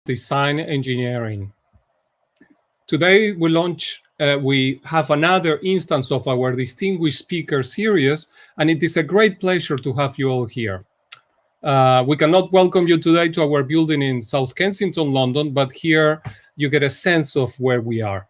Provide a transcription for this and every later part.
design engineering. Today we have another instance of our distinguished speaker series, and it is a great pleasure to have you all here. We cannot welcome you today to our building in South Kensington, London, but here you get a sense of where we are.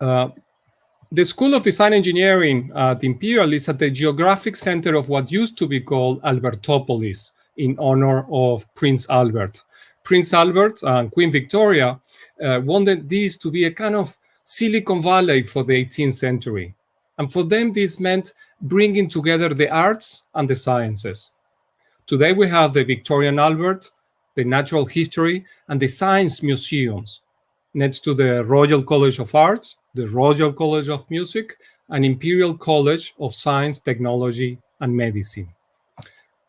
The School of Design Engineering at Imperial is at the geographic center of what used to be called Albertopolis, in honor of Prince Albert. Prince Albert and Queen Victoria wanted this to be a kind of Silicon Valley for the 18th century. And for them, this meant bringing together the arts and the sciences. Today, we have the Victorian Albert, the Natural History, and the Science Museums, next to the Royal College of Arts, the Royal College of Music, and Imperial College of Science, Technology, and Medicine.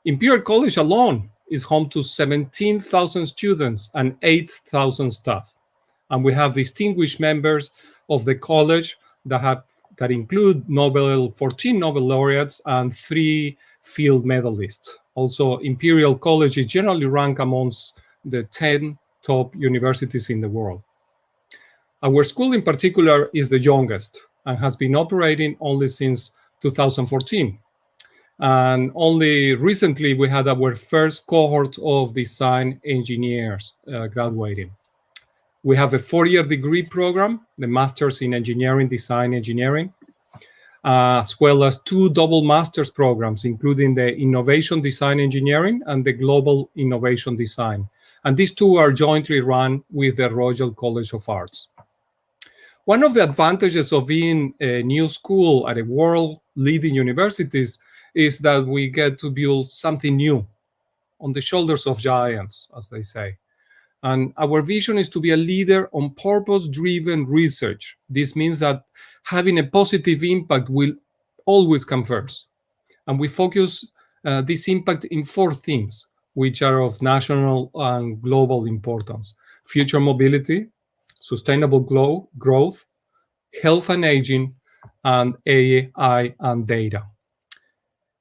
Imperial College alone is home to 17,000 students and 8,000 staff. And we have distinguished members of the college that include 14 Nobel laureates and 3 field medalists. Also, Imperial College is generally ranked amongst the 10 top universities in the world. Our school in particular is the youngest and has been operating only since 2014. And only recently we had our first cohort of design engineers graduating. We have a 4-year degree program, the Masters in Engineering, Design Engineering, as well as 2 double master's programs, including the Innovation Design Engineering and the Global Innovation Design. And these 2 are jointly run with the Royal College of Arts. One of the advantages of being a new school at a world-leading universities is that we get to build something new on the shoulders of giants, as they say. And our vision is to be a leader on purpose-driven research. This means that having a positive impact will always come first. And we focus this impact in 4 themes, which are of national and global importance: future mobility, sustainable growth, health and aging, and AI and data.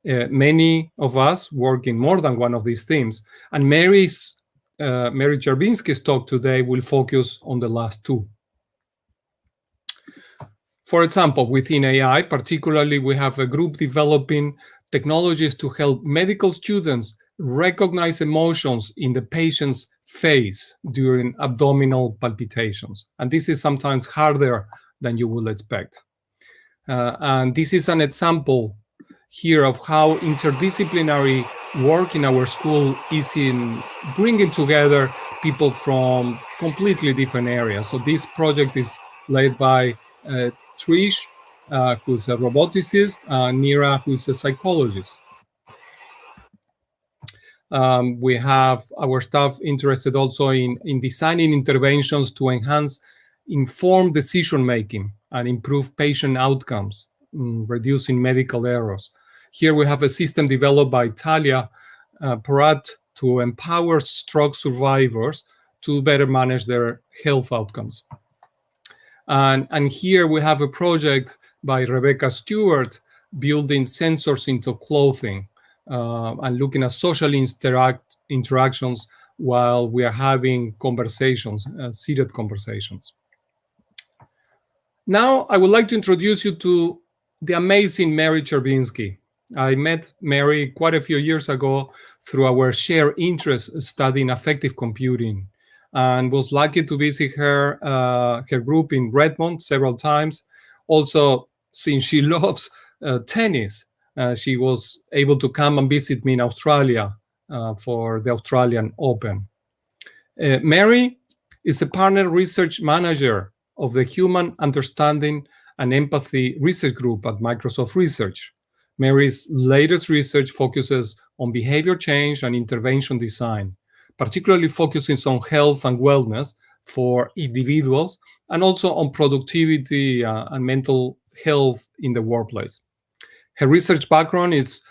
Many of us work in more than one of these themes, and Mary Czerwiński's talk today will focus on the last 2. For example, within AI, particularly, we have a group developing technologies to help medical students recognize emotions in the patient's face during abdominal palpitations. And this is sometimes harder than you would expect. And this is an example here of how interdisciplinary work in our school is in bringing together people from completely different areas. So this project is led by Trish, who's a roboticist, and Nira, who's a psychologist. We have our staff interested also in designing interventions to enhance informed decision-making and improve patient outcomes, reducing medical errors. Here we have a system developed by Talia Porat to empower stroke survivors to better manage their health outcomes. And here we have a project by Rebecca Stewart building sensors into clothing and looking at social interactions while we are having conversations, seated conversations. Now, I would like to introduce you to the amazing Mary Czerwiński. I met Mary quite a few years ago through our shared interest studying affective computing, and was lucky to visit her group in Redmond several times. Also, since she loves tennis, she was able to come and visit me in Australia for the Australian Open. Mary is a partner research manager of the Human Understanding and Empathy Research Group at Microsoft Research. Mary's latest research focuses on behavior change and intervention design, particularly focusing on health and wellness for individuals, and also on productivity and mental health in the workplace. Her research background is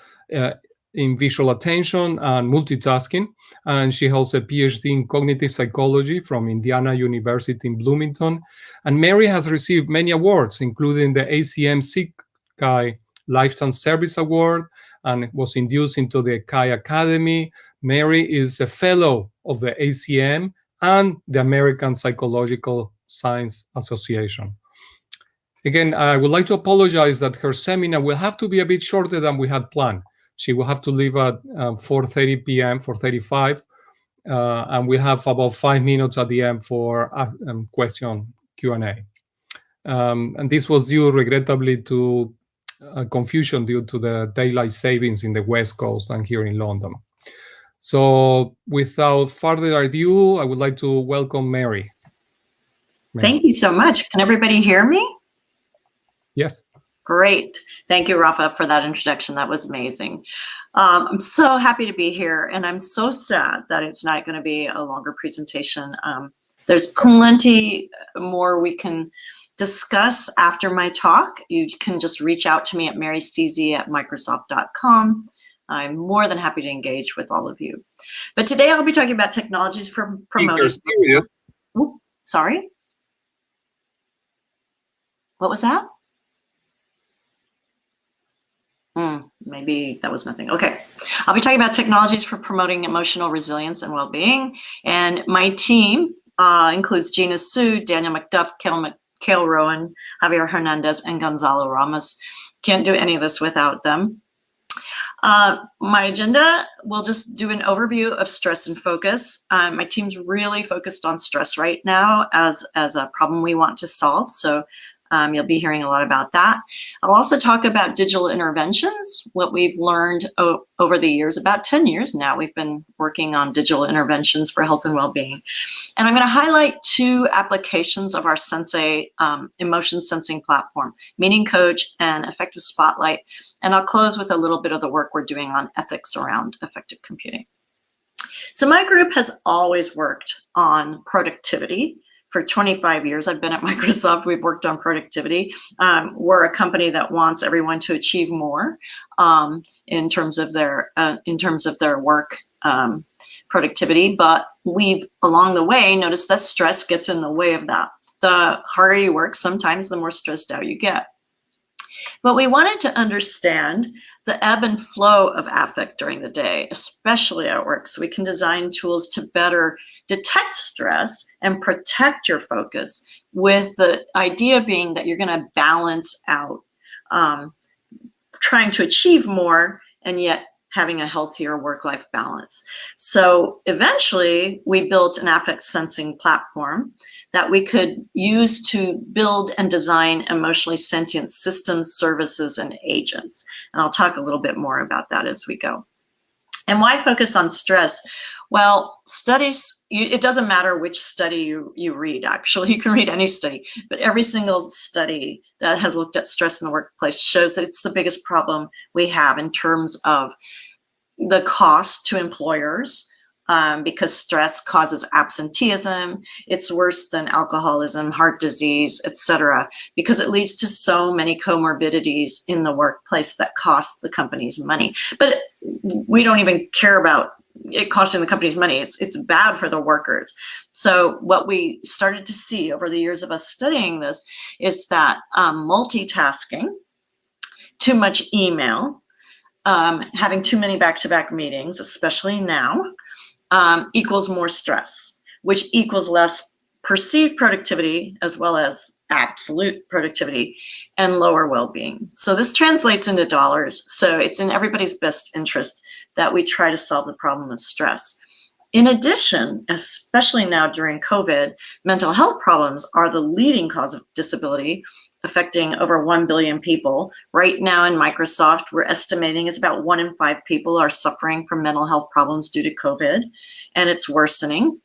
in visual attention and multitasking, and she holds a PhD in cognitive psychology from Indiana University in Bloomington. And Mary has received many awards, including the ACM SIG-CHI Lifetime Service Award, and was induced into the CHI Academy Mary is a fellow of the ACM and the American Psychological Science Association. Again, I would like to apologize that her seminar will have to be a bit shorter than we had planned. She will have to leave at 4:30 p.m., 4:35, and we have about 5 minutes at the end for question Q&A. And this was due, regrettably, to confusion due to the daylight savings in the West Coast and here in London. So without further ado, I would like to welcome Mary. Thank you so much. Can everybody hear me? Yes. Great. Thank you, Rafa, for that introduction. That was amazing. I'm so happy to be here, and I'm so sad that it's not going to be a longer presentation. There's plenty more we can discuss after my talk. You can just reach out to me at marycz@microsoft.com. I'm more than happy to engage with all of you. But today I'll be talking about technologies for promoting. Ooh, sorry. What was that? Maybe that was nothing. Okay. I'll be talking about technologies for promoting emotional resilience and well-being. And my team includes Gina Su, Daniel McDuff, Cale Rowan, Javier Hernandez, and Gonzalo Ramos. Can't do any of this without them. My agenda, we'll just do an overview of stress and focus. My team's really focused on stress right now as a problem we want to solve. So you'll be hearing a lot about that. I'll also talk about digital interventions, what we've learned over the years. About 10 years now, we've been working on digital interventions for health and well-being. And I'm going to highlight 2 applications of our Sensei emotion sensing platform, Meaning Coach and Effective Spotlight. And I'll close with a little bit of the work we're doing on ethics around effective computing. So my group has always worked on productivity. For 25 years, I've been at Microsoft. We've worked on productivity. We're a company that wants everyone to achieve more in terms of their work productivity. But we've, along the way, noticed that stress gets in the way of that. The harder you work, sometimes the more stressed out you get. But we wanted to understand the ebb and flow of affect during the day, especially at work, so we can design tools to better detect stress and protect your focus, with the idea being that you're going to balance out trying to achieve more and yet having a healthier work-life balance. So eventually we built an affect sensing platform that we could use to build and design emotionally sentient systems, services, and agents. And I'll talk a little bit more about that as we go. And why focus on stress? Well, studies, it doesn't matter which study you read, actually. You can read any study, but every single study that has looked at stress in the workplace shows that it's the biggest problem we have in terms of the cost to employers, because stress causes absenteeism. It's worse than alcoholism, heart disease, etc., because it leads to so many comorbidities in the workplace that cost the companies money. But we don't even care about it costing the companies money. It's bad for the workers. So what we started to see over the years of us studying this is that multitasking, too much email, having too many back-to-back meetings, especially now, equals more stress, which equals less perceived productivity as well as absolute productivity and lower well-being. So this translates into dollars. So it's in everybody's best interest that we try to solve the problem of stress. In addition, especially now during COVID, mental health problems are the leading cause of disability, affecting over 1 billion people. Right now in Microsoft, we're estimating it's about 1 in 5 people are suffering from mental health problems due to COVID, and it's worsening.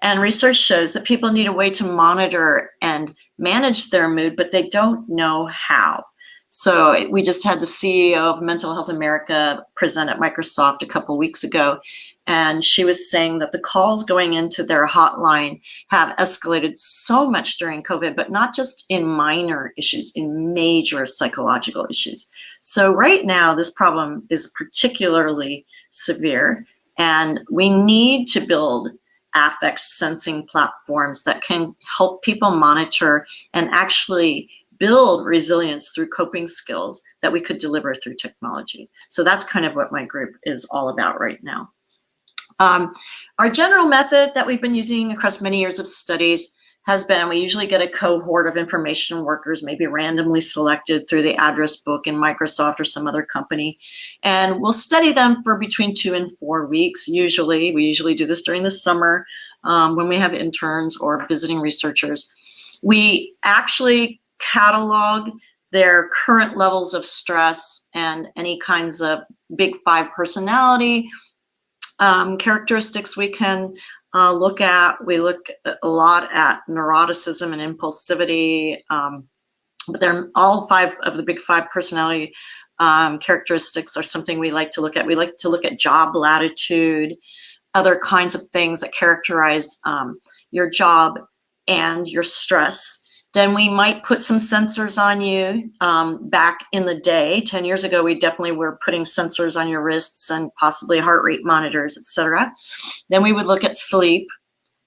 And research shows that people need a way to monitor and manage their mood, but they don't know how. So we just had the CEO of Mental Health America present at Microsoft a couple weeks ago, and she was saying that the calls going into their hotline have escalated so much during COVID, but not just in minor issues, in major psychological issues. So right now, this problem is particularly severe, and we need to build affect sensing platforms that can help people monitor and actually build resilience through coping skills that we could deliver through technology. So that's kind of what my group is all about right now. Our general method that we've been using across many years of studies has been, we usually get a cohort of information workers, maybe randomly selected through the address book in Microsoft or some other company, and we'll study them for between 2 and 4 weeks. Usually, we usually do this during the summer when we have interns or visiting researchers. We actually catalog their current levels of stress and any kinds of big 5 personality characteristics we can look at. We look a lot at neuroticism and impulsivity, but they're all 5 of the big 5 personality characteristics are something we like to look at. We like to look at job latitude, other kinds of things that characterize your job and your stress. Then we might put some sensors on you. Back in the day, 10 years ago, we definitely were putting sensors on your wrists and possibly heart rate monitors, etc. Then we would look at sleep.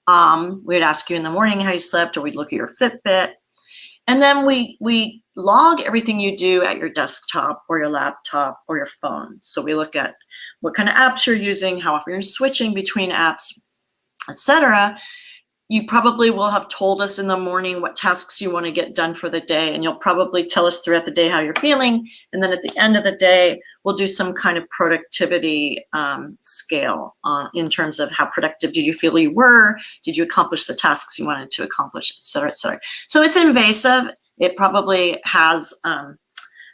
We'd ask you in the morning how you slept, or we'd look at your Fitbit. And then we log everything you do at your desktop or your laptop or your phone. So we look at what kind of apps you're using, how often you're switching between apps, etc. You probably will have told us in the morning what tasks you want to get done for the day, and you'll probably tell us throughout the day how you're feeling. And then at the end of the day, we'll do some kind of productivity scale in terms of how productive did you feel you were? Did you accomplish the tasks you wanted to accomplish, et cetera, et cetera. So it's invasive. It probably has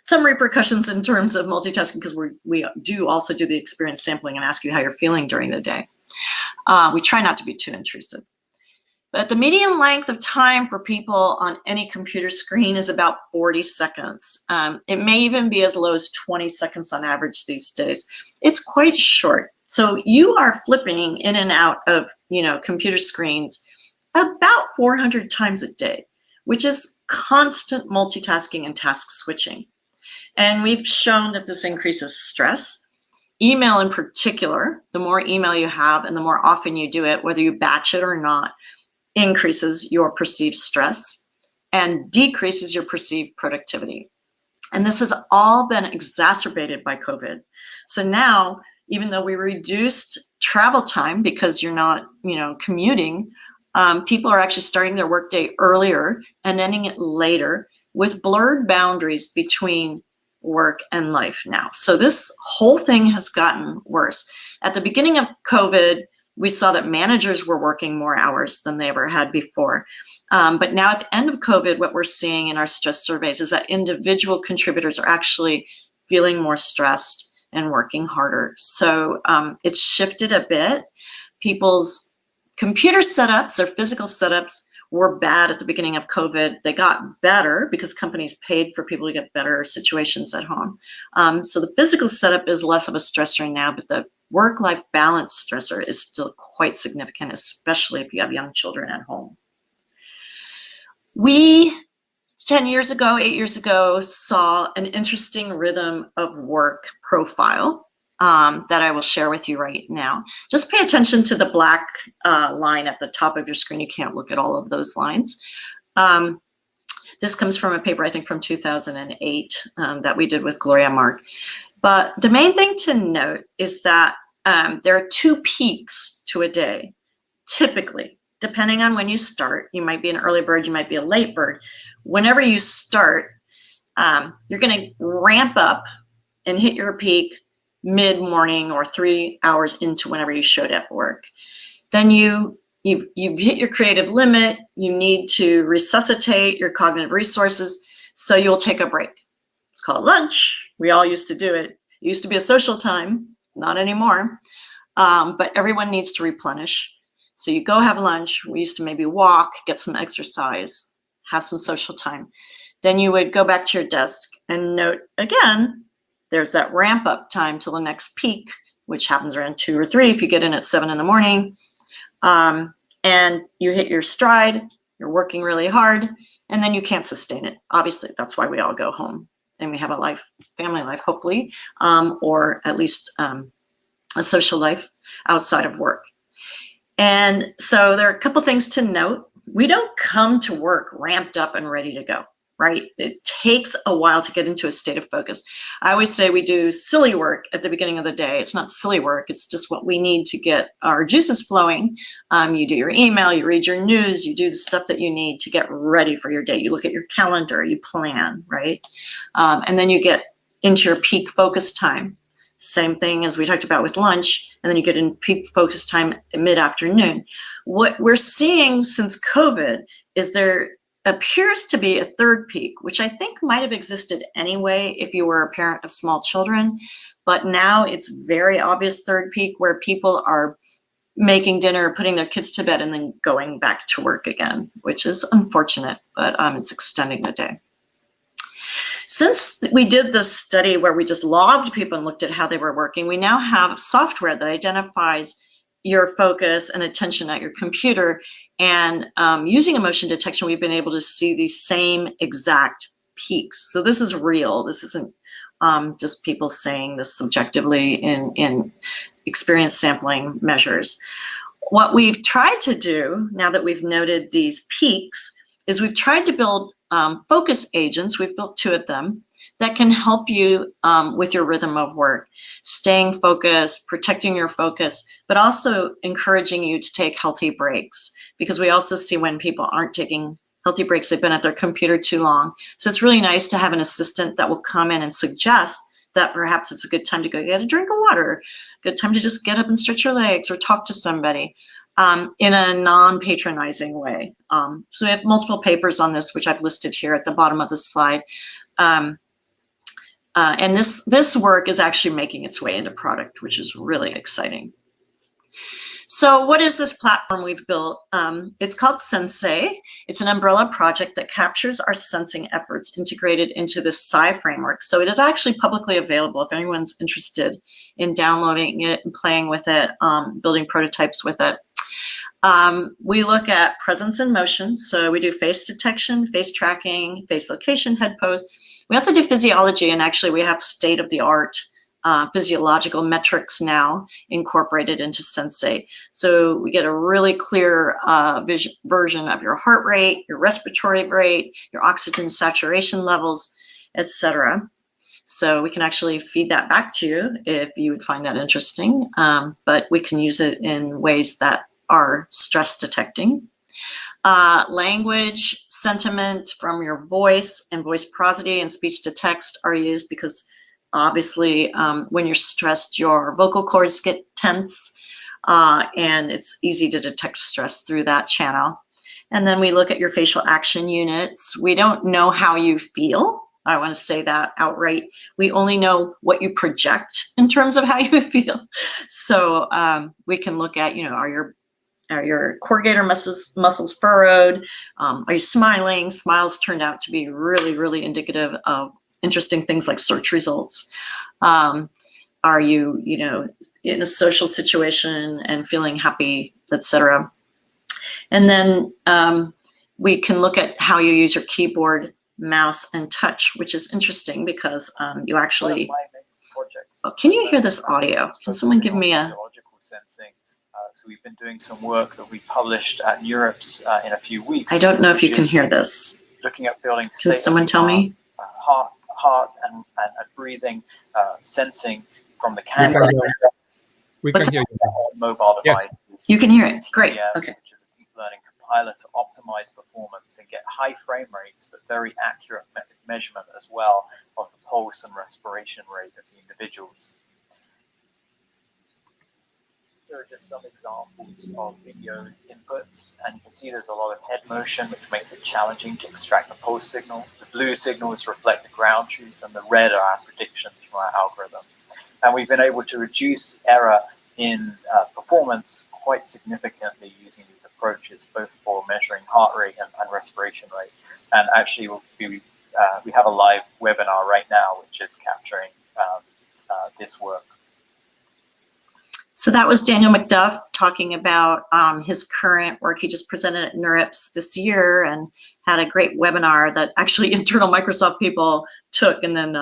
some repercussions in terms of multitasking, because we do also do the experience sampling and ask you how you're feeling during the day. We try not to be too intrusive. But the median length of time for people on any computer screen is about 40 seconds. It may even be as low as 20 seconds on average these days. It's quite short. So you are flipping in and out of, computer screens about 400 times a day, which is constant multitasking and task switching. And we've shown that this increases stress. Email in particular, the more email you have and the more often you do it, whether you batch it or not, increases your perceived stress and decreases your perceived productivity. And this has all been exacerbated by COVID. So now, even though we reduced travel time because you're not, commuting, people are actually starting their workday earlier and ending it later with blurred boundaries between work and life now. So this whole thing has gotten worse. At the beginning of COVID, we saw that managers were working more hours than they ever had before. But now at the end of COVID, what we're seeing in our stress surveys is that individual contributors are actually feeling more stressed and working harder. So it's shifted a bit. People's computer setups, their physical setups, were bad at the beginning of COVID. They got better because companies paid for people to get better situations at home. So the physical setup is less of a stressor now, but the work-life balance stressor is still quite significant, especially if you have young children at home. We, 8 years ago, saw an interesting rhythm of work profile that I will share with you right now. Just pay attention to the black line at the top of your screen. You can't look at all of those lines. This comes from a paper, I think, from 2008 that we did with Gloria Mark. But the main thing to note is that there are 2 peaks to a day, typically, depending on when you start. You might be an early bird, you might be a late bird. Whenever you start, you're going to ramp up and hit your peak mid-morning or 3 hours into whenever you showed up at work. Then you've hit your creative limit. You need to resuscitate your cognitive resources, so you'll take a break. It's called lunch. We all used to do it. It used to be a social time, not anymore. But everyone needs to replenish. So you go have lunch. We used to maybe walk, get some exercise, have some social time. Then you would go back to your desk and note again, there's that ramp up time till the next peak, which happens around 2 or 3 if you get in at 7 in the morning. And you hit your stride, you're working really hard, and then you can't sustain it. Obviously, that's why we all go home. And we have a life, family life, hopefully, or at least a social life outside of work. And so there are a couple things to note. We don't come to work ramped up and ready to go. right? It takes a while to get into a state of focus. I always say we do silly work at the beginning of the day. It's not silly work. It's just what we need to get our juices flowing. You do your email, you read your news, you do the stuff that you need to get ready for your day. You look at your calendar, you plan, right? And then you get into your peak focus time. Same thing as we talked about with lunch, and then you get in peak focus time mid-afternoon. What we're seeing since COVID is there appears to be a third peak, which I think might have existed anyway if you were a parent of small children, but now it's very obvious third peak where people are making dinner, putting their kids to bed, and then going back to work again, which is unfortunate, but it's extending the day. Since we did this study where we just logged people and looked at how they were working, we now have software that identifies your focus and attention at your computer. And using emotion detection, we've been able to see these same exact peaks. So this is real. This isn't just people saying this subjectively in experience sampling measures. What we've tried to do, now that we've noted these peaks, is we've tried to build focus agents. We've built 2 of them that can help you with your rhythm of work, staying focused, protecting your focus, but also encouraging you to take healthy breaks, because we also see when people aren't taking healthy breaks, they've been at their computer too long. So it's really nice to have an assistant that will come in and suggest that perhaps it's a good time to go get a drink of water, good time to just get up and stretch your legs or talk to somebody. In a non-patronizing way. So we have multiple papers on this, which I've listed here at the bottom of the slide. And this work is actually making its way into product, which is really exciting. So what is this platform we've built? It's called Sensei. It's an umbrella project that captures our sensing efforts integrated into the Psi framework. So it is actually publicly available if anyone's interested in downloading it and playing with it, building prototypes with it. We look at presence and motion. So we do face detection, face tracking, face location, head pose. We also do physiology, and actually we have state-of-the-art physiological metrics now incorporated into Sensei. So we get a really clear version of your heart rate, your respiratory rate, your oxygen saturation levels, etc. So we can actually feed that back to you if you would find that interesting, but we can use it in ways that are stress detecting. Language, sentiment from your voice, and voice prosody and speech to text are used because obviously when you're stressed, your vocal cords get tense, and it's easy to detect stress through that channel. And then we look at your facial action units. We don't know how you feel. I want to say that outright. We only know what you project in terms of how you feel. So we can look at, are your corrugator muscles furrowed? Are you smiling? Smiles turned out to be really, really indicative of interesting things like search results. Are you, in a social situation and feeling happy, etc. And then we can look at how you use your keyboard, mouse, and touch, which is interesting because you actually. Oh, can you hear this audio? Can someone give me a? Sensing. So we've been doing some work that we published at Europe's in a few weeks. I don't know if you can hear this. Looking at building. Can someone tell me? Heart and breathing, sensing from the camera. We can hear you. Mobile device. Yes. You can hear it. Great. Okay. Which is a deep learning compiler to optimize performance and get high frame rates, but very accurate measurement as well of the pulse and respiration rate of the individuals. Here are just some examples of videos inputs, and you can see there's a lot of head motion, which makes it challenging to extract the pulse signal. The blue signals reflect the ground truth, and the red are our predictions from our algorithm. And we've been able to reduce error in performance quite significantly using these approaches, both for measuring heart rate and respiration rate. And actually, we have a live webinar right now, which is capturing this work. So that was Daniel McDuff talking about his current work. He just presented at NeurIPS this year and had a great webinar that actually internal Microsoft people took and then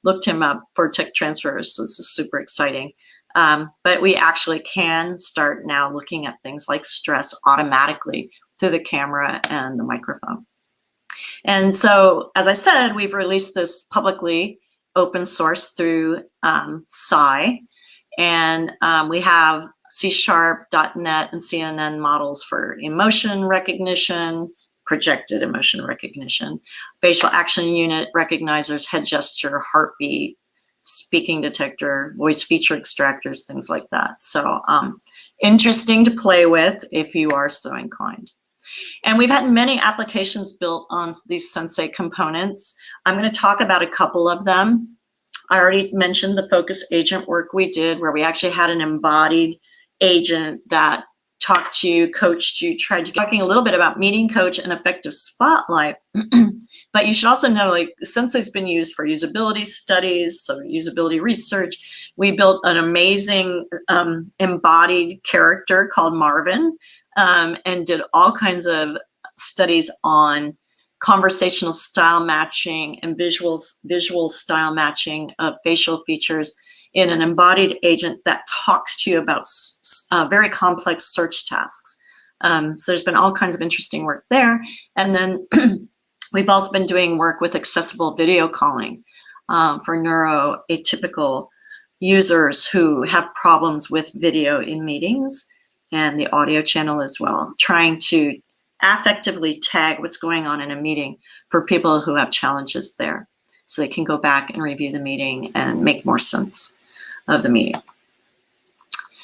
looked him up for tech transfers. So this is super exciting. But we actually can start now looking at things like stress automatically through the camera and the microphone. And so, as I said, we've released this publicly open source through Psy, and we have C#, .NET, and CNN models for emotion recognition, projected emotion recognition, facial action unit recognizers, head gesture, heartbeat, speaking detector, voice feature extractors, things like that. So interesting to play with if you are so inclined. And we've had many applications built on these Sensei components. I'm going to talk about a couple of them. I already mentioned the focus agent work we did, where we actually had an embodied agent that talked to you, coached you, tried to talking a little bit about meeting coach and effective spotlight. But you should also know, like, Sensei's been used for usability studies, so usability research. We built an amazing embodied character called Marvin, and did all kinds of studies on conversational style matching and visual style matching of facial features in an embodied agent that talks to you about very complex search tasks. So there's been all kinds of interesting work there. And then we've also been doing work with accessible video calling for neuroatypical users who have problems with video in meetings, and the audio channel as well, trying to affectively tag what's going on in a meeting for people who have challenges there, so they can go back and review the meeting and make more sense of the meeting.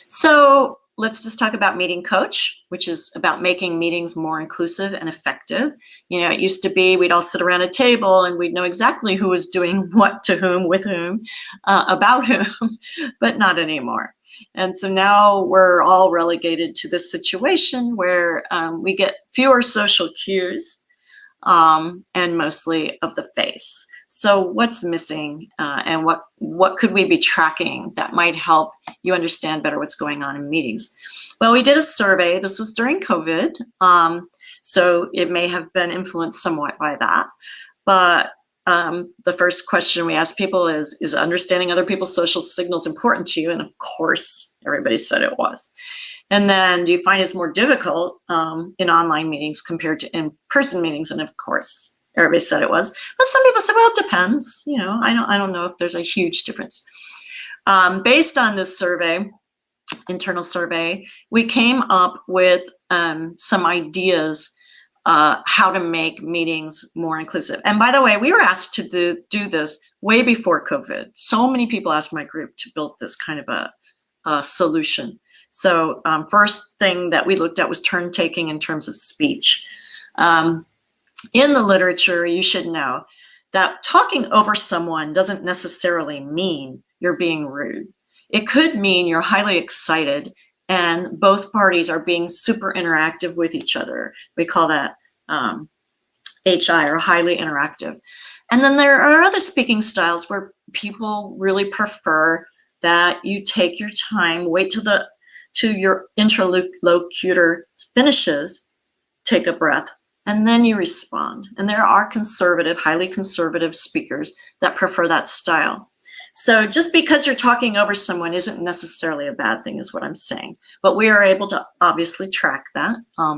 So let's just talk about Meeting Coach, which is about making meetings more inclusive and effective. You know, it used to be we'd all sit around a table and we'd know exactly who was doing what to whom, with whom, about whom, but not anymore. And so now we're all relegated to this situation where we get fewer social cues and mostly of the face. So what's missing, and what could we be tracking that might help you understand better what's going on in meetings? Well, we did a survey. This was during COVID, so it may have been influenced somewhat by that. But the first question we asked people is understanding other people's social signals important to you? And of course, everybody said it was. And then, do you find it's more difficult in online meetings compared to in-person meetings? And of course, everybody said it was. But some people said, well, it depends. You know, I don't know if there's a huge difference. Based on this survey, internal survey, we came up with some ideas how to make meetings more inclusive. And by the way, we were asked to do this way before COVID. So many people asked my group to build this kind of a solution. So first thing that we looked at was turn taking in terms of speech. In the literature, you should know that talking over someone doesn't necessarily mean you're being rude. It could mean you're highly excited and both parties are being super interactive with each other. We call that HI, or highly interactive. And then there are other speaking styles where people really prefer that you take your time, wait till your interlocutor finishes, take a breath, and then you respond. And there are conservative, highly conservative speakers that prefer that style. So just because you're talking over someone isn't necessarily a bad thing, is what I'm saying. But we are able to obviously track that.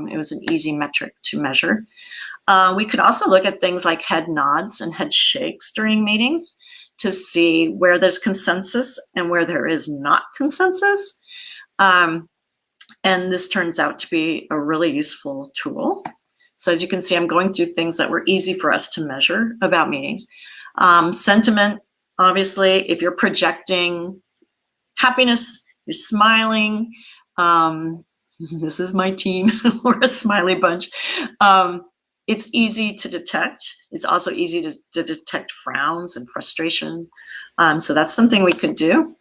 It was an easy metric to measure. We could also look at things like head nods and head shakes during meetings to see where there's consensus and where there is not consensus. And this turns out to be a really useful tool. So as you can see, I'm going through things that were easy for us to measure about meetings. Sentiment, obviously, if you're projecting happiness, you're smiling. This is my team. We're a smiley bunch. It's easy to detect. It's also easy to detect frowns and frustration. So that's something we could do.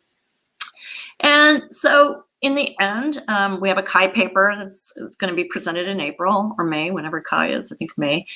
And so in the end, we have a Kai paper that's going to be presented in April or May, whenever Kai is, I think May.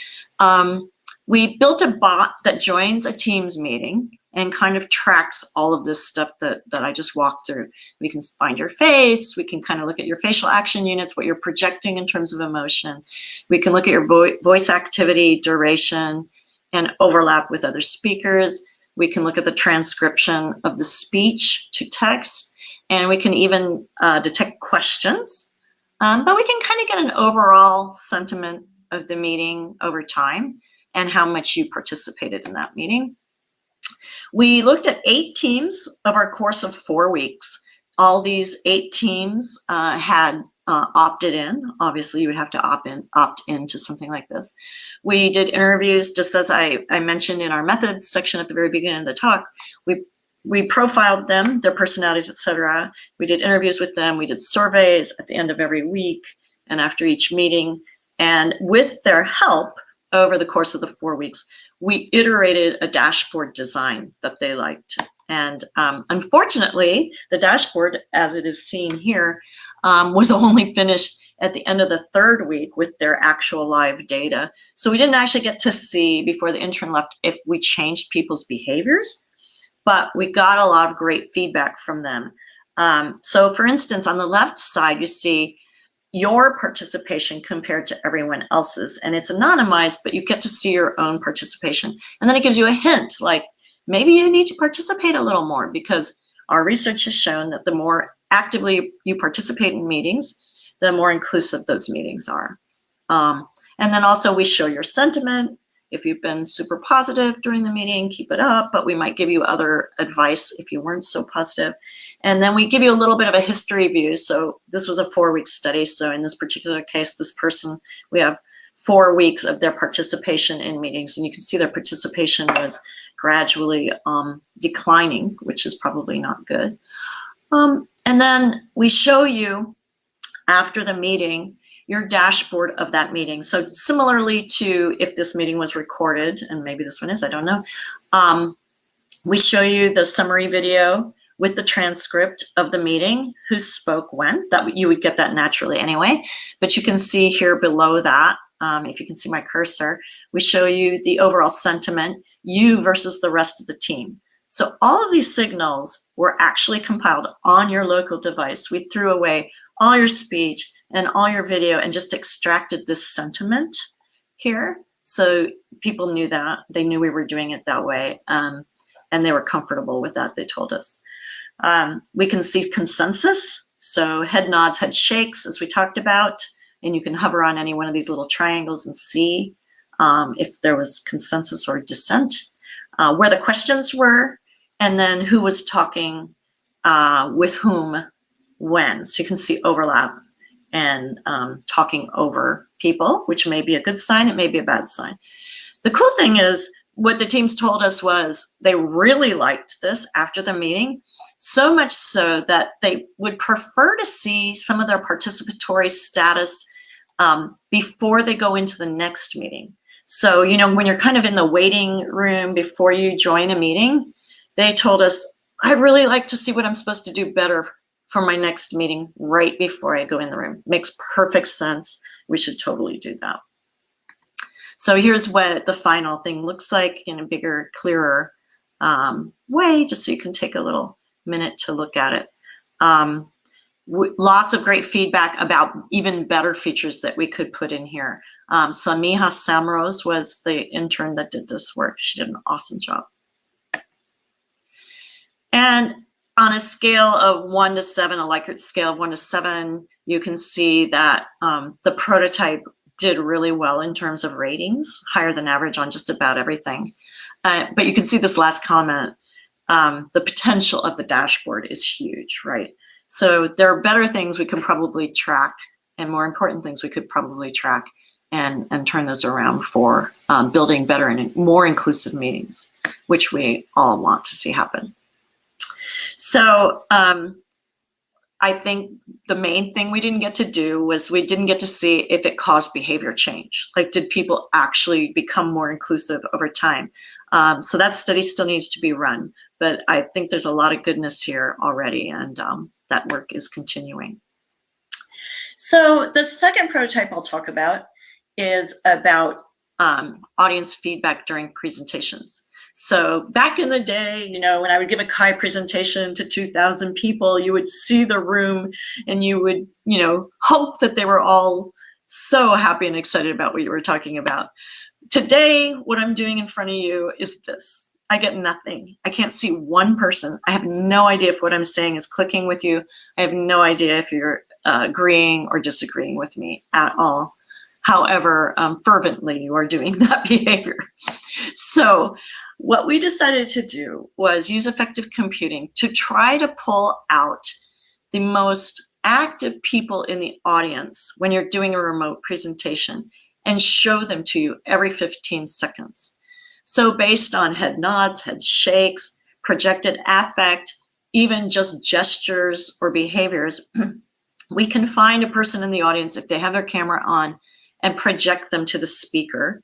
We built a bot that joins a Teams meeting and kind of tracks all of this stuff that I just walked through. We can find your face. We can kind of look at your facial action units, what you're projecting in terms of emotion. We can look at your voice activity, duration, and overlap with other speakers. We can look at the transcription of the speech to text, and we can even detect questions. But we can kind of get an overall sentiment of the meeting over time. and how much you participated in that meeting. We looked at 8 teams of our course of 4 weeks. All these 8 teams had opted in. Obviously, you would have to opt in to something like this. We did interviews, just as I mentioned in our methods section at the very beginning of the talk. We profiled them, their personalities, etc. We did interviews with them. We did surveys at the end of every week and after each meeting. And with their help over the course of the 4 weeks, we iterated a dashboard design that they liked. And unfortunately, the dashboard, as it is seen here, was only finished at the end of the 3rd week with their actual live data. So we didn't actually get to see before the intern left if we changed people's behaviors, but we got a lot of great feedback from them. So for instance, on the left side, you see your participation compared to everyone else's, and it's anonymized, but you get to see your own participation. And then it gives you a hint, like maybe you need to participate a little more, because our research has shown that the more actively you participate in meetings, the more inclusive those meetings are. And then also we show your sentiment. If you've been super positive during the meeting, keep it up, but we might give you other advice if you weren't so positive. And then we give you a little bit of a history view. So this was a 4-week study. So in this particular case, this person, we have 4 weeks of their participation in meetings, and you can see their participation was gradually declining, which is probably not good. And then we show you after the meeting your dashboard of that meeting. So similarly to if this meeting was recorded, and maybe this one is, I don't know, we show you the summary video with the transcript of the meeting, who spoke when. That you would get that naturally anyway, but you can see here below that, if you can see my cursor, we show you the overall sentiment, you versus the rest of the team. So all of these signals were actually compiled on your local device. We threw away all your speech and all your video and just extracted this sentiment here. So people knew that. They knew we were doing it that way, and they were comfortable with that, they told us. We can see consensus. So head nods, head shakes, as we talked about, and you can hover on any one of these little triangles and see if there was consensus or dissent, where the questions were, and then who was talking with whom when. So you can see overlap and talking over people, which may be a good sign, it may be a bad sign. The cool thing is, what the teams told us was they really liked this after the meeting, so much so that they would prefer to see some of their participatory status before they go into the next meeting. So, you know, when you're kind of in the waiting room before you join a meeting, they told us, I'd really like to see what I'm supposed to do better for my next meeting right before I go in the room. Makes perfect sense. We should totally do that. So here's what the final thing looks like in a bigger, clearer way, just so you can take a little minute to look at it. Lots of great feedback about even better features that we could put in here. Samiha Samrose was the intern that did this work. She did an awesome job. And on a scale of 1 to 7, a Likert scale of 1 to 7, you can see that the prototype did really well in terms of ratings, higher than average on just about everything. But you can see this last comment, the potential of the dashboard is huge, right? So there are better things we could probably track, and more important things we could probably track and turn those around for building better and more inclusive meetings, which we all want to see happen. So I think the main thing we didn't get to do was we didn't get to see if it caused behavior change. Like, did people actually become more inclusive over time? So that study still needs to be run, but I think there's a lot of goodness here already, and that work is continuing. So the second prototype I'll talk about is about audience feedback during presentations. So back in the day, you know, when I would give a Chi presentation to 2,000 people, you would see the room and you would, you know, hope that they were all so happy and excited about what you were talking about. Today, what I'm doing in front of you is this. I get nothing. I can't see one person. I have no idea if what I'm saying is clicking with you. I have no idea if you're agreeing or disagreeing with me at all. however fervently you are doing that behavior. So what we decided to do was use effective computing to try to pull out the most active people in the audience when you're doing a remote presentation and show them to you every 15 seconds. So based on head nods, head shakes, projected affect, even just gestures or behaviors, we can find a person in the audience if they have their camera on and project them to the speaker,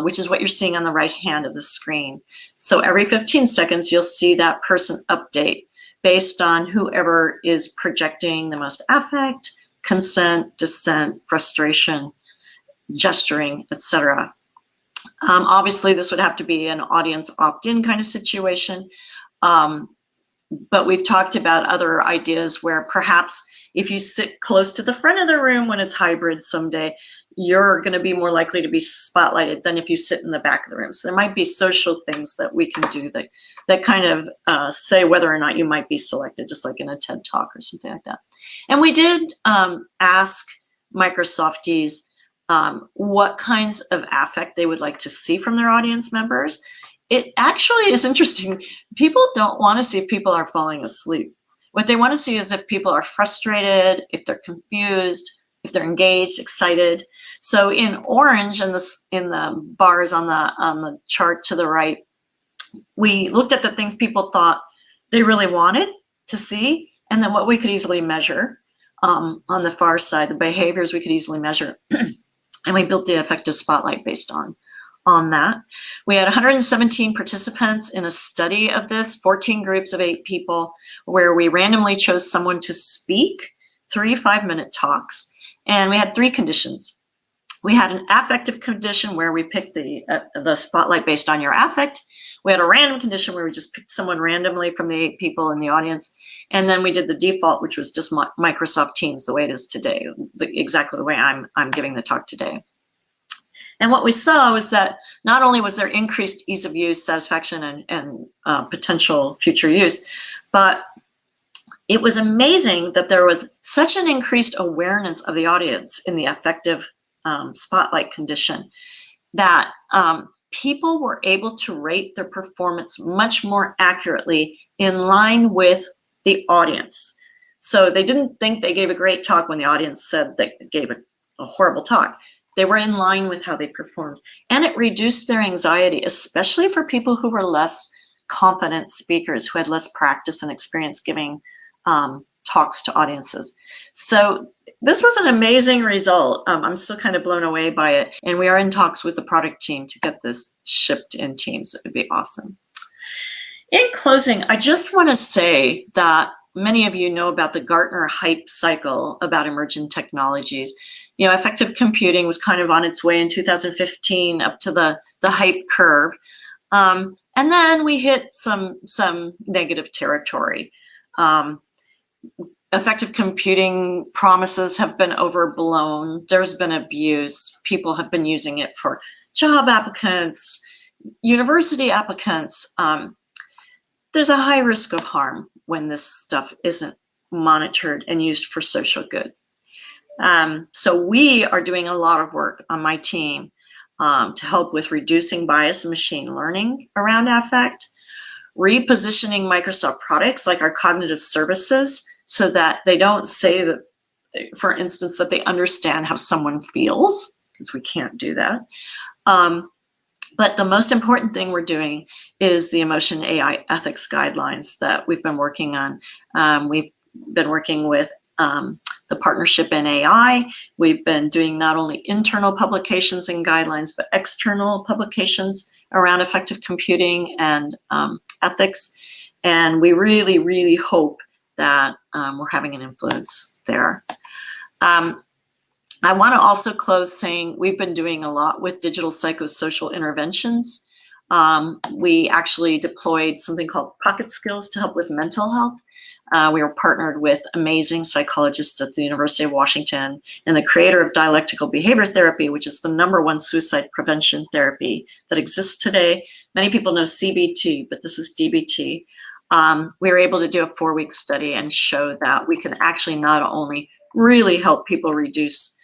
which is what you're seeing on the right hand of the screen. So every 15 seconds, you'll see that person update based on whoever is projecting the most affect, consent, dissent, frustration, gesturing, etc. Obviously, this would have to be an audience opt-in kind of situation. But we've talked about other ideas where perhaps if you sit close to the front of the room when it's hybrid someday, you're going to be more likely to be spotlighted than if you sit in the back of the room. So there might be social things that we can do that kind of say whether or not you might be selected, just like in a TED Talk or something like that. And we did ask Microsofties what kinds of affect they would like to see from their audience members. It actually is interesting. People don't want to see if people are falling asleep. What they want to see is if people are frustrated, if they're confused, if they're engaged, excited. So in orange, in the bars on the chart to the right, we looked at the things people thought they really wanted to see, and then what we could easily measure. On the far side, the behaviors we could easily measure. And we built the effective spotlight based on that. We had 117 participants in a study of this, 14 groups of 8 people, where we randomly chose someone to speak 3 5-minute talks. And we had 3 conditions. We had an affective condition where we picked the spotlight based on your affect. We had a random condition where we just picked someone randomly from the 8 people in the audience. And then we did the default, which was just Microsoft Teams, the way it is today, exactly the way I'm giving the talk today. And what we saw was that not only was there increased ease of use, satisfaction, and potential future use, but it was amazing that there was such an increased awareness of the audience in the effective spotlight condition that people were able to rate their performance much more accurately in line with the audience. So they didn't think they gave a great talk when the audience said they gave a horrible talk. They were in line with how they performed. And it reduced their anxiety, especially for people who were less confident speakers, who had less practice and experience giving talks to audiences. So this was an amazing result. I'm still kind of blown away by it. And we are in talks with the product team to get this shipped in Teams. It would be awesome. In closing, I just want to say that many of you know about the Gartner hype cycle about emerging technologies. You know, effective computing was kind of on its way in 2015 up to the hype curve. And then we hit some negative territory. Effective computing promises have been overblown. There's been abuse. People have been using it for job applicants, university applicants. There's a high risk of harm when this stuff isn't monitored and used for social good. So we are doing a lot of work on my team to help with reducing bias in machine learning around affect, repositioning Microsoft products like our cognitive services so that they don't say that, for instance, that they understand how someone feels, because we can't do that. But the most important thing we're doing is the emotion AI ethics guidelines that we've been working on. We've been working with the partnership in AI. We've been doing not only internal publications and guidelines, but external publications around effective computing and ethics. And we really, really hope that we're having an influence there. I want to also close saying we've been doing a lot with digital psychosocial interventions. We actually deployed something called Pocket Skills to help with mental health. We were partnered with amazing psychologists at the University of Washington and the creator of dialectical behavior therapy, which is the #1 suicide prevention therapy that exists today. Many people know CBT, but this is DBT. We were able to do a 4-week study and show that we can actually not only really help people reduce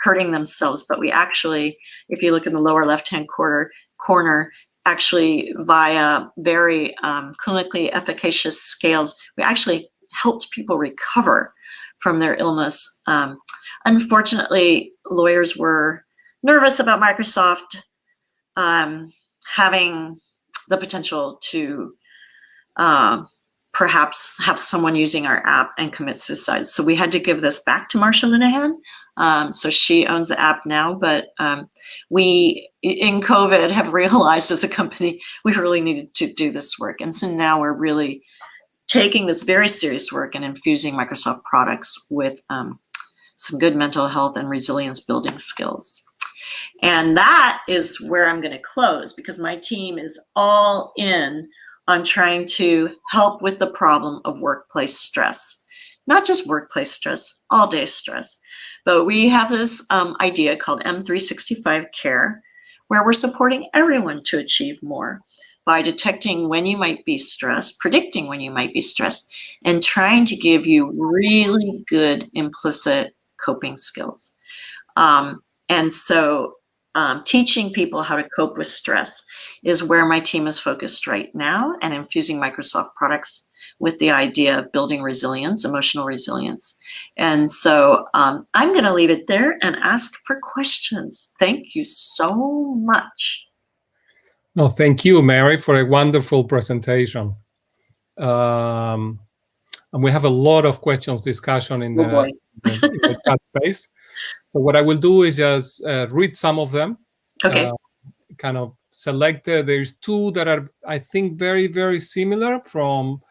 hurting themselves. But we actually, if you look in the lower left-hand corner, actually via very clinically efficacious scales, we actually helped people recover from their illness. Unfortunately, lawyers were nervous about Microsoft having the potential to perhaps have someone using our app and commit suicide. So we had to give this back to Marsha Linehan. So she owns the app now, but we, in COVID, have realized as a company, we really needed to do this work. And so now we're really taking this very serious work and infusing Microsoft products with some good mental health and resilience building skills. And that is where I'm going to close, because my team is all in on trying to help with the problem of workplace stress. Not just workplace stress, all day stress. But we have this idea called M365 Care, where we're supporting everyone to achieve more by detecting when you might be stressed, predicting when you might be stressed, and trying to give you really good implicit coping skills. And so teaching people how to cope with stress is where my team is focused right now, and infusing Microsoft products with the idea of building resilience, emotional resilience. And so I'm going to leave it there and ask for questions. Thank you so much. No, thank you, Mary, for a wonderful presentation. And we have a lot of questions discussion in the chat space. So what I will do is just read some of them. Okay. Kind of selected. There's two that are, I think, very, very similar from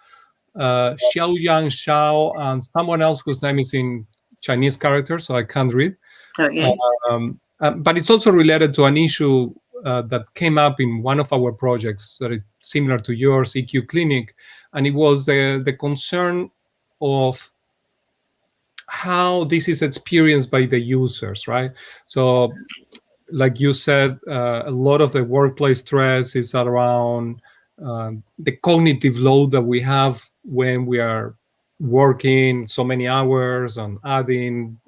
Xiaoyang Xiao and someone else whose name is in Chinese characters, so I can't read. Okay. But it's also related to an issue that came up in one of our projects that is similar to yours, EQ Clinic, and it was the concern of how this is experienced by the users, right? So, like you said, a lot of the workplace stress is around the cognitive load that we have when we are working so many hours and adding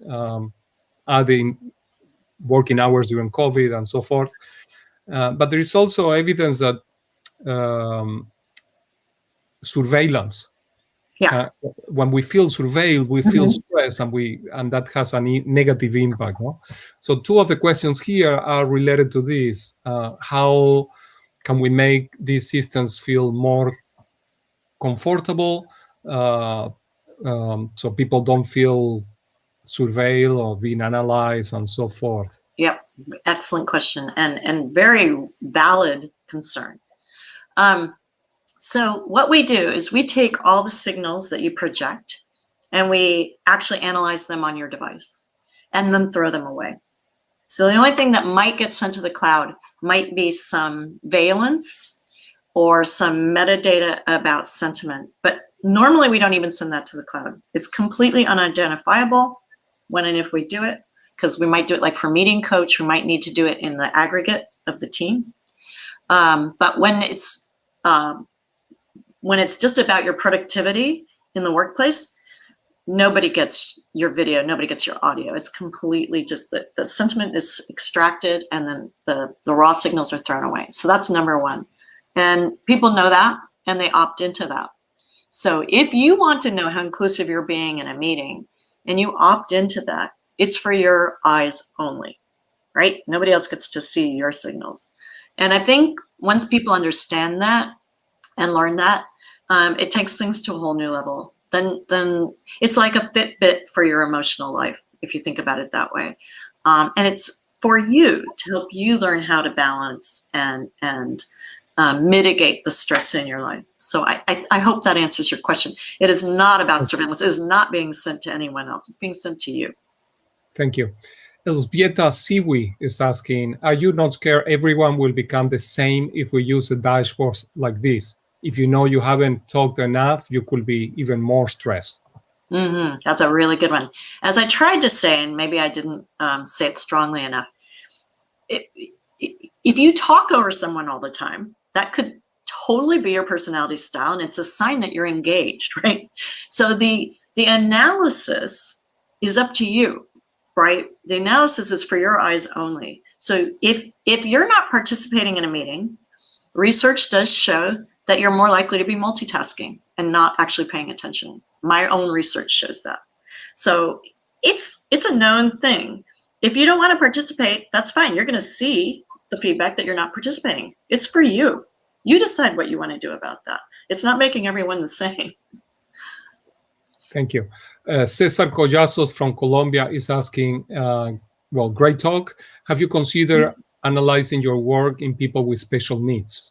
working hours during COVID and so forth. But there is also evidence that surveillance. Yeah. When we feel surveilled, we feel stress, and that has a negative impact. No? So two of the questions here are related to this. How can we make these systems feel more comfortable so people don't feel surveilled or being analyzed and so forth? Yep. Excellent question, and very valid concern. So what we do is we take all the signals that you project and we actually analyze them on your device and then throw them away. So the only thing that might get sent to the cloud might be some valence or some metadata about sentiment. But normally we don't even send that to the cloud. It's completely unidentifiable when and if we do it, because we might do it like for meeting coach, we might need to do it in the aggregate of the team. But when it's just about your productivity in the workplace, nobody gets your video, nobody gets your audio. It's completely just the sentiment is extracted and then the raw signals are thrown away. So that's number one. And people know that and they opt into that. So if you want to know how inclusive you're being in a meeting and you opt into that, it's for your eyes only, right? Nobody else gets to see your signals. And I think once people understand that and learn that, it takes things to a whole new level. Then it's like a Fitbit for your emotional life, if you think about it that way. And it's for you to help you learn how to balance and mitigate the stress in your life. So I hope that answers your question. It is not about surveillance. It is not being sent to anyone else. It's being sent to you. Thank you. Elzbieta Siwi is asking, are you not scared everyone will become the same if we use a dashboard like this? If you know you haven't talked enough, you could be even more stressed. That's a really good one. As I tried to say, and maybe I didn't say it strongly enough, if you talk over someone all the time, that could totally be your personality style, and it's a sign that you're engaged, right? So the analysis is up to you. right? The analysis is for your eyes only. So if you're not participating in a meeting, research does show that you're more likely to be multitasking and not actually paying attention. My own research shows that. So it's a known thing. If you don't want to participate, that's fine. You're going to see the feedback that you're not participating. It's for you. You decide what you want to do about that. It's not making everyone the same. Thank you. Cesar Collazos from Colombia is asking, well, great talk. Have you considered analyzing your work in people with special needs?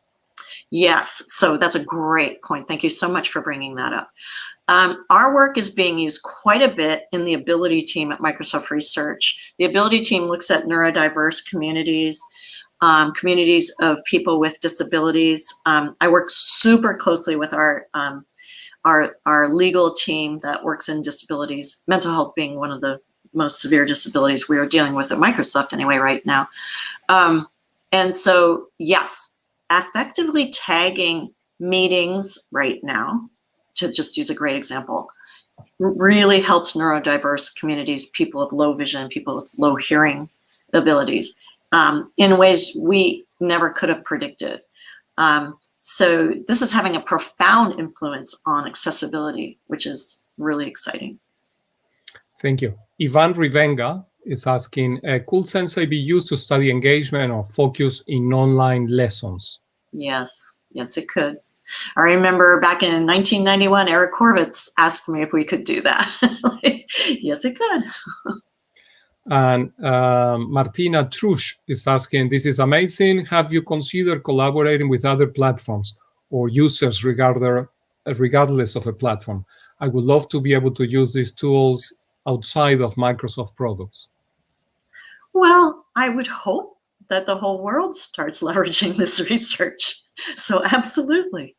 Yes, so that's a great point. Thank you so much for bringing that up. Our work is being used quite a bit in the ability team at Microsoft Research. The ability team looks at neurodiverse communities, communities of people with disabilities. I work super closely with our legal team that works in disabilities, mental health being one of the most severe disabilities we are dealing with at Microsoft anyway right now. And so, yes, effectively tagging meetings right now, to just use a great example, really helps neurodiverse communities, people of low vision, people with low hearing abilities, in ways we never could have predicted. So this is having a profound influence on accessibility, which is really exciting. Thank you. Ivan Rivenga is asking, could Sensei be used to study engagement or focus in online lessons? Yes, yes, it could. I remember back in 1991, Eric Horvitz asked me if we could do that. Yes, it could. And Martina Trush is asking, this is amazing. Have you considered collaborating with other platforms or users regardless of a platform? I would love to be able to use these tools outside of Microsoft products. Well, I would hope that the whole world starts leveraging this research. So absolutely.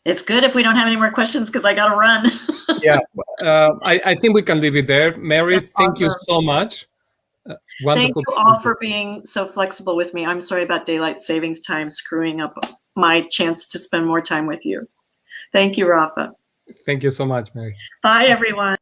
It's good if we don't have any more questions because I got to run. Yeah, I think we can leave it there. Mary, That's thank awesome. you so much. Thank you all for being so flexible with me. I'm sorry about daylight savings time screwing up my chance to spend more time with you. Thank you, Rafa. Thank you so much, Mary. Bye, everyone.